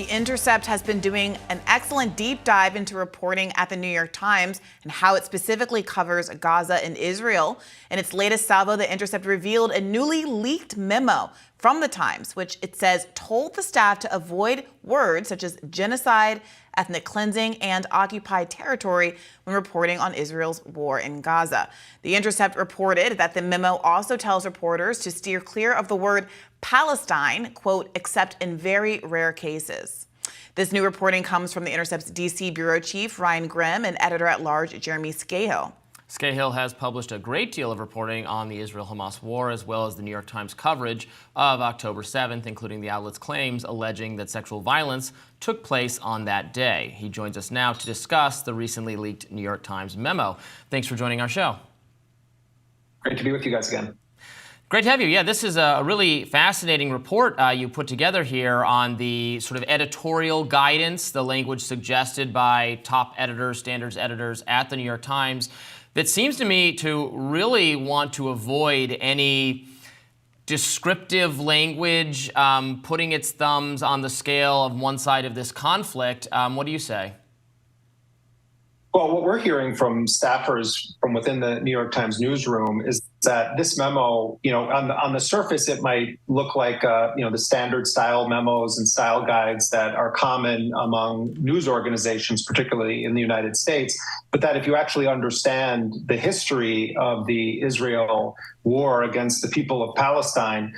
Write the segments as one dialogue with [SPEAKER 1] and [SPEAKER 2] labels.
[SPEAKER 1] The Intercept has been doing an excellent deep dive into reporting at the New York Times and how it specifically covers Gaza and Israel. In its latest salvo, The Intercept revealed a newly leaked memo from the Times, which it says told the staff to avoid words such as genocide, ethnic cleansing, and occupied territory when reporting on Israel's war in Gaza. The Intercept reported that the memo also tells reporters to steer clear of the word Palestine, quote, except in very rare cases. This new reporting comes from The Intercept's D.C. bureau chief, Ryan Grimm, and editor-at-large, Jeremy Scahill.
[SPEAKER 2] Scahill has published a great deal of reporting on the Israel-Hamas war, as well as the New York Times coverage of October 7th, including the outlet's claims alleging that sexual violence took place on that day. He joins us now to discuss the recently leaked New York Times memo. Thanks for joining our show.
[SPEAKER 3] Great to be with you guys again.
[SPEAKER 2] Great to have you. Yeah, this is a really fascinating report you put together here on the sort of editorial guidance, the language suggested by top editors, standards editors at the New York Times, that seems to me to really want to avoid any descriptive language, putting its thumbs on the scale of one side of this conflict. What do you say?
[SPEAKER 3] Well, what we're hearing from staffers from within the New York Times newsroom is that this memo, on the surface, it might look like, the standard style memos and style guides that are common among news organizations, particularly in the United States. But that if you actually understand the history of the Israel war against the people of Palestine,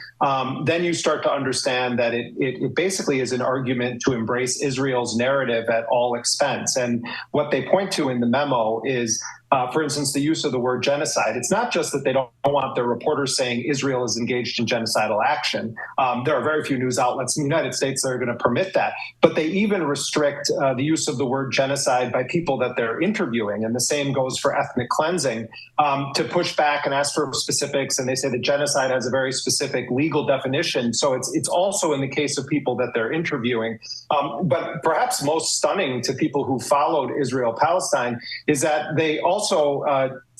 [SPEAKER 3] then you start to understand that it basically is an argument to embrace Israel's narrative at all expense. And what they point to in the memo is, for instance, the use of the word genocide. It's not just that they don't want their reporters saying Israel is engaged in genocidal action. There are very few news outlets in the United States that are going to permit that. But they even restrict the use of the word genocide by people that they're interviewing. And the same goes for ethnic cleansing, to push back and ask for specifics. And they say that genocide has a very specific legal definition. So it's also in the case of people that they're interviewing. But perhaps most stunning to people who followed Israel-Palestine is that they also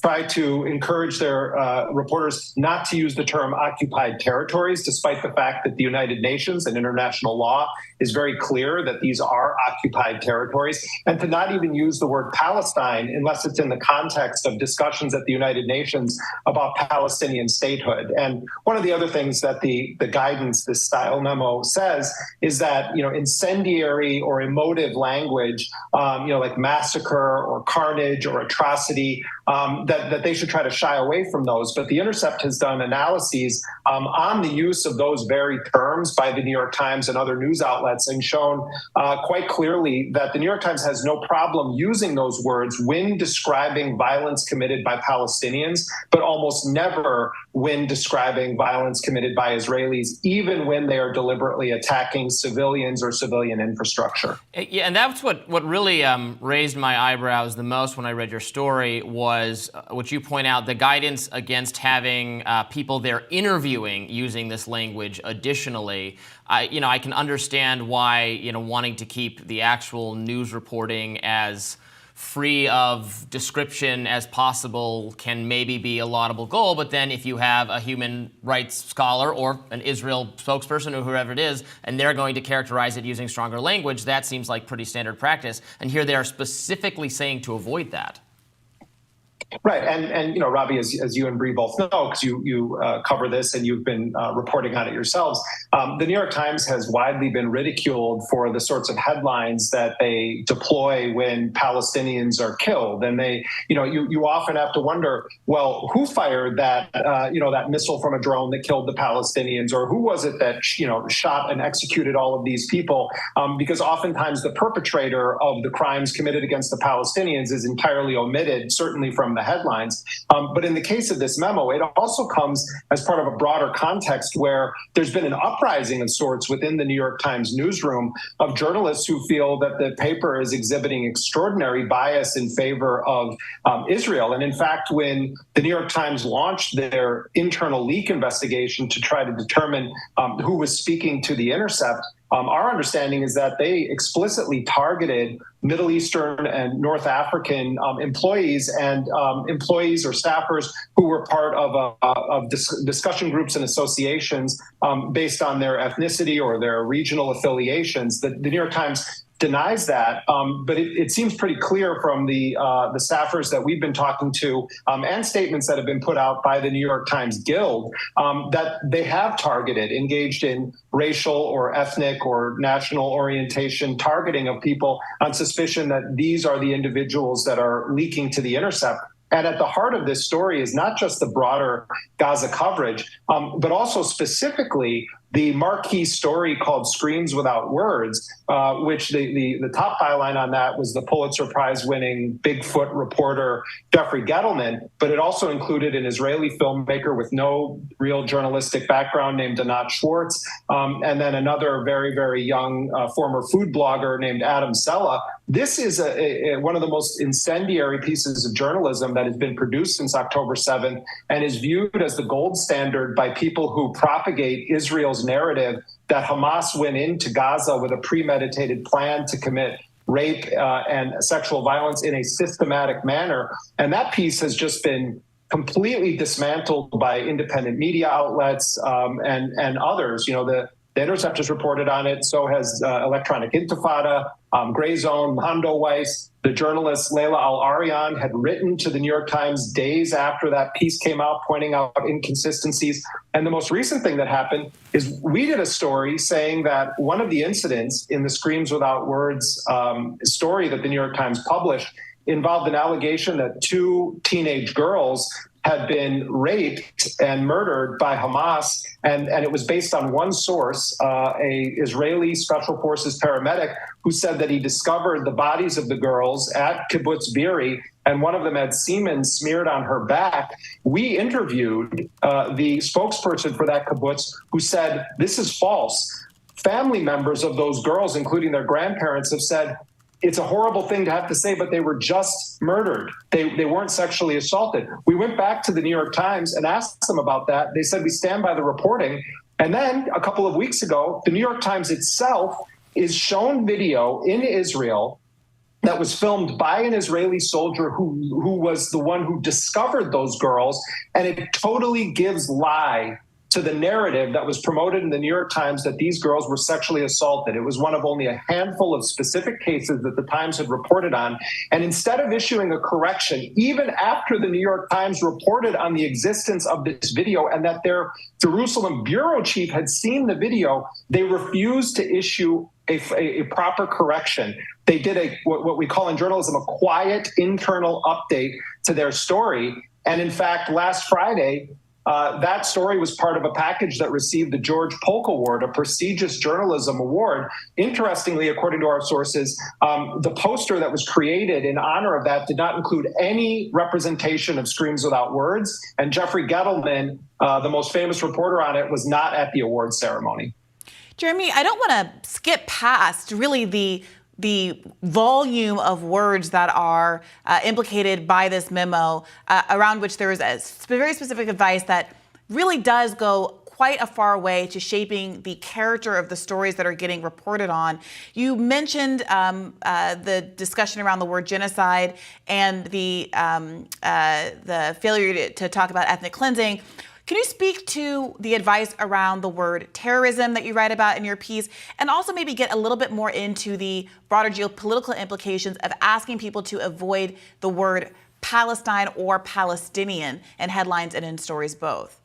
[SPEAKER 3] try to encourage their reporters not to use the term occupied territories, despite the fact that the United Nations and international law is very clear that these are occupied territories, and to not even use the word Palestine unless it's in the context of discussions at the United Nations about Palestinian statehood. And one of the other things that the guidance, this style memo says, is that, incendiary or emotive language, like massacre or carnage or atrocity, that they should try to shy away from those. But The Intercept has done analyses on the use of those very terms by the New York Times and other news outlets, and shown quite clearly that the New York Times has no problem using those words when describing violence committed by Palestinians, but almost never when describing violence committed by Israelis, even when they are deliberately attacking civilians or civilian infrastructure.
[SPEAKER 2] Yeah, and that's what really raised my eyebrows the most when I read your story was, which you point out, the guidance against having people they're interviewing using this language additionally. I can understand why, wanting to keep the actual news reporting as free of description as possible can maybe be a laudable goal. But then if you have a human rights scholar or an Israel spokesperson or whoever it is, and they're going to characterize it using stronger language, that seems like pretty standard practice. And here they are specifically saying to avoid that.
[SPEAKER 3] Right. And Robbie, as you and Bree both know, because you cover this and you've been reporting on it yourselves, the New York Times has widely been ridiculed for the sorts of headlines that they deploy when Palestinians are killed. And they, you often have to wonder, well, who fired that, that missile from a drone that killed the Palestinians, or who was it that, shot and executed all of these people? Because oftentimes the perpetrator of the crimes committed against the Palestinians is entirely omitted, certainly from the headlines. But in the case of this memo, it also comes as part of a broader context where there's been an uprising of sorts within the New York Times newsroom of journalists who feel that the paper is exhibiting extraordinary bias in favor of Israel. And in fact, when the New York Times launched their internal leak investigation to try to determine who was speaking to The Intercept, our understanding is that they explicitly targeted Middle Eastern and North African employees and employees or staffers who were part of discussion groups and associations based on their ethnicity or their regional affiliations. The New York Times denies that, but it seems pretty clear from the staffers that we've been talking to and statements that have been put out by the New York Times Guild that they have engaged in racial or ethnic or national orientation targeting of people on suspicion that these are the individuals that are leaking to the Intercept. And at the heart of this story is not just the broader Gaza coverage, but also specifically the marquee story called Screams Without Words, which the top byline on that was the Pulitzer Prize-winning Bigfoot reporter Jeffrey Gettleman, but it also included an Israeli filmmaker with no real journalistic background named Anat Schwartz, and then another very, very young former food blogger named Adam Sella. This is one of the most incendiary pieces of journalism that has been produced since October 7th and is viewed as the gold standard by people who propagate Israel's narrative that Hamas went into Gaza with a premeditated plan to commit rape and sexual violence in a systematic manner. And that piece has just been completely dismantled by independent media outlets and others. You know, the Intercept has reported on it, so has Electronic Intifada, Gray Zone, Hondo Weiss. The journalist Layla Al-Aryan had written to the New York Times days after that piece came out, pointing out inconsistencies. And the most recent thing that happened is we did a story saying that one of the incidents in the Screams Without Words story that the New York Times published involved an allegation that two teenage girls had been raped and murdered by Hamas, and it was based on one source, a Israeli Special Forces paramedic who said that he discovered the bodies of the girls at Kibbutz Be'eri, and one of them had semen smeared on her back. We interviewed the spokesperson for that kibbutz who said, this is false. Family members of those girls, including their grandparents, have said, it's a horrible thing to have to say, but they were just murdered. They weren't sexually assaulted. We went back to the New York Times and asked them about that. They said, we stand by the reporting. And then a couple of weeks ago, the New York Times itself is shown video in Israel that was filmed by an Israeli soldier who was the one who discovered those girls. And it totally gives lie to the narrative that was promoted in the New York Times that these girls were sexually assaulted. It was one of only a handful of specific cases that the Times had reported on. And instead of issuing a correction, even after the New York Times reported on the existence of this video and that their Jerusalem bureau chief had seen the video, they refused to issue a proper correction. They did what we call in journalism a quiet internal update to their story. And in fact, last Friday, that story was part of a package that received the George Polk Award, a prestigious journalism award. Interestingly, according to our sources, the poster that was created in honor of that did not include any representation of Screams Without Words. And Jeffrey Gettleman, the most famous reporter on it, was not at the award ceremony.
[SPEAKER 1] Jeremy, I don't want to skip past really the volume of words that are implicated by this memo, around which there is a very specific advice that really does go quite a far way to shaping the character of the stories that are getting reported on. You mentioned the discussion around the word genocide and the failure to talk about ethnic cleansing. Can you speak to the advice around the word terrorism that you write about in your piece, and also maybe get a little bit more into the broader geopolitical implications of asking people to avoid the word Palestine or Palestinian in headlines and in stories both?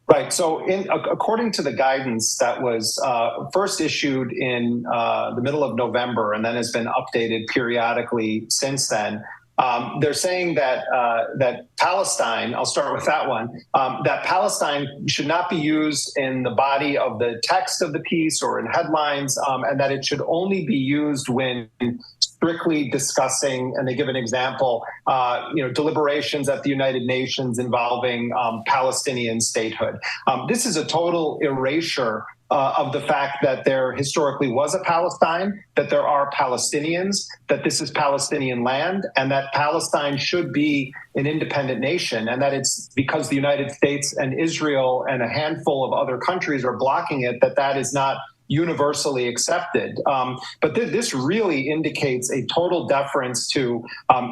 [SPEAKER 3] Right. So according to the guidance that was first issued in the middle of November and then has been updated periodically since then, they're saying that that Palestine, I'll start with that one, that Palestine should not be used in the body of the text of the piece or in headlines, and that it should only be used when strictly discussing, and they give an example, deliberations at the United Nations involving Palestinian statehood. This is a total erasure of the fact that there historically was a Palestine, that there are Palestinians, that this is Palestinian land, and that Palestine should be an independent nation, and that it's because the United States and Israel and a handful of other countries are blocking it, that is not universally accepted. But this really indicates a total deference to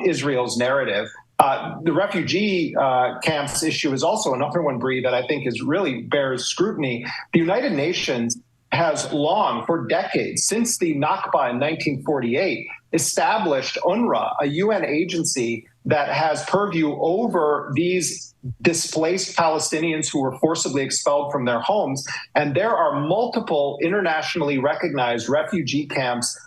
[SPEAKER 3] Israel's narrative. The refugee camps issue is also another one, Bree, that I think really bears scrutiny. The United Nations has long, for decades, since the Nakba in 1948, established UNRWA, a UN agency that has purview over these displaced Palestinians who were forcibly expelled from their homes. And there are multiple internationally recognized refugee camps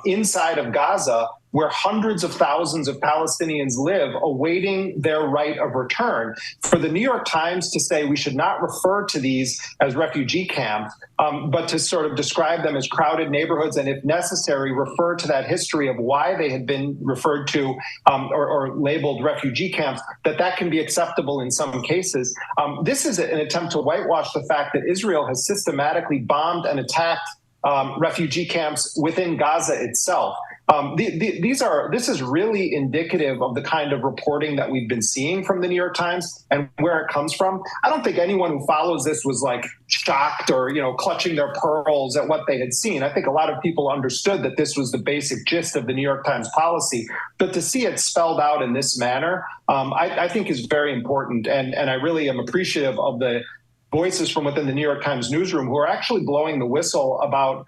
[SPEAKER 3] inside of Gaza where hundreds of thousands of Palestinians live awaiting their right of return. For the New York Times to say we should not refer to these as refugee camps, but to sort of describe them as crowded neighborhoods and, if necessary, refer to that history of why they had been referred to or labeled refugee camps, that can be acceptable in some cases. This is an attempt to whitewash the fact that Israel has systematically bombed and attacked refugee camps within Gaza itself. This is really indicative of the kind of reporting that we've been seeing from the New York Times and where it comes from. I don't think anyone who follows this was shocked or, clutching their pearls at what they had seen. I think a lot of people understood that this was the basic gist of the New York Times policy, but to see it spelled out in this manner, I think is very important. And I really am appreciative of the voices from within the New York Times newsroom who are actually blowing the whistle about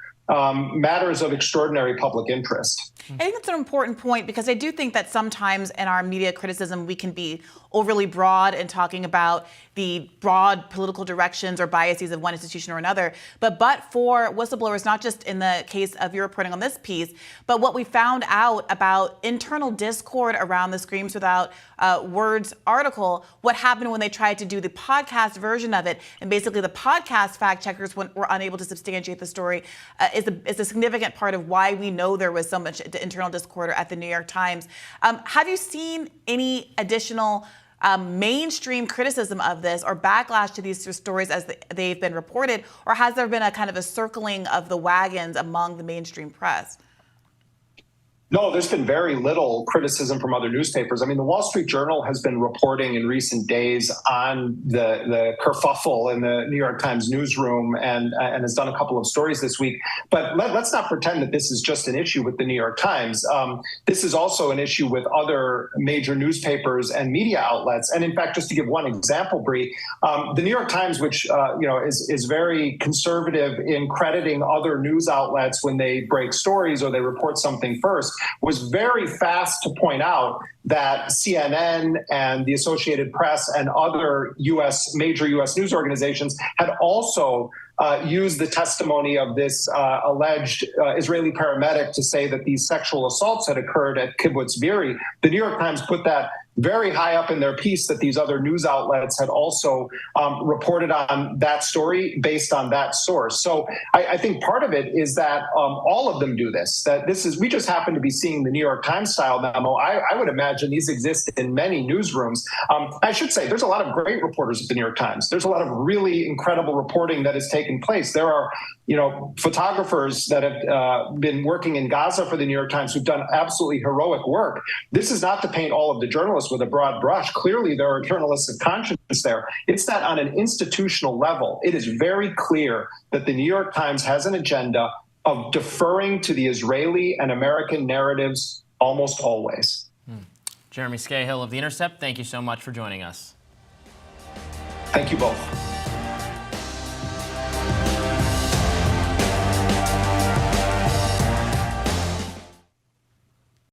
[SPEAKER 3] matters of extraordinary public interest.
[SPEAKER 1] I think that's an important point, because I do think that sometimes in our media criticism, we can be overly broad in talking about the broad political directions or biases of one institution or another. But for whistleblowers, not just in the case of your reporting on this piece, but what we found out about internal discord around the Screams Without Words article, what happened when they tried to do the podcast version of it, and basically the podcast fact checkers were unable to substantiate the story, is a significant part of why we know there was so much internal discord at the New York Times. Have you seen any additional mainstream criticism of this or backlash to these stories as they've been reported, or has there been a kind of a circling of the wagons among the mainstream press?
[SPEAKER 3] No, there's been very little criticism from other newspapers. I mean, the Wall Street Journal has been reporting in recent days on the kerfuffle in the New York Times newsroom and has done a couple of stories this week. But let's not pretend that this is just an issue with the New York Times. This is also an issue with other major newspapers and media outlets. And in fact, just to give one example, Bree, the New York Times, which is very conservative in crediting other news outlets when they break stories or they report something first, was very fast to point out that CNN and the Associated Press and other major U.S. news organizations had also used the testimony of this alleged Israeli paramedic to say that these sexual assaults had occurred at Kibbutz Be'eri. The New York Times put that very high up in their piece, that these other news outlets had also reported on that story based on that source. So I think part of it is that all of them do this. We just happen to be seeing the New York Times style memo. I would imagine these exist in many newsrooms. I should say there's a lot of great reporters at the New York Times. There's a lot of really incredible reporting that has taken place. There are photographers that have been working in Gaza for the New York Times who've done absolutely heroic work. This is not to paint all of the journalists with a broad brush. Clearly, there are journalists of conscience there. It's that on an institutional level, it is very clear that the New York Times has an agenda of deferring to the Israeli and American narratives almost always.
[SPEAKER 2] Jeremy Scahill of The Intercept, thank you so much for joining us.
[SPEAKER 3] Thank you both.